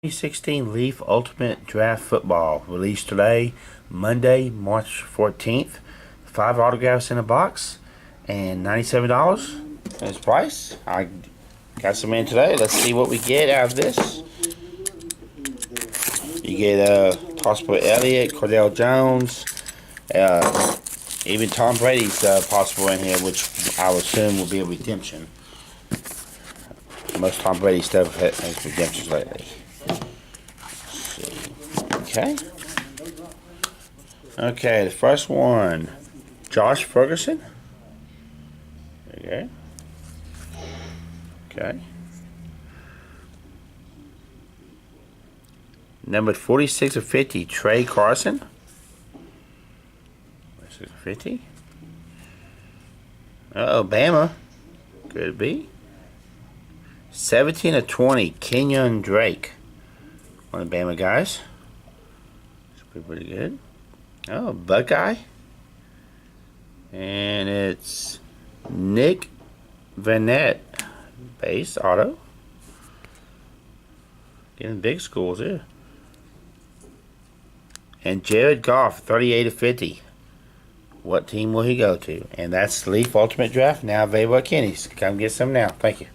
2016 Leaf Ultimate Draft Football released today, Monday, March 14th. 5 autographs in a box and $97 is price. I got some in today. Let's see what we get out of this. You get possible Elliott, Cordell Jones, even Tom Brady's possible in here, which I would assume will be a redemption. Most Tom Brady stuff has redemptions lately. Okay. Okay, the first one, Josh Ferguson. Okay. Okay. Number 46 of 50, Trey Carson. 46 of 50. Bama. Could it be? 17 of 20, Kenyon Drake. One of the Bama guys. Should be pretty good. Oh, Buckeye. And it's Nick Vanette. Base auto. Getting big schools here. And Jared Goff, 38 of 50. What team will he go to? And that's Leaf Ultimate Draft, now available at Kenny's. Come get some now. Thank you.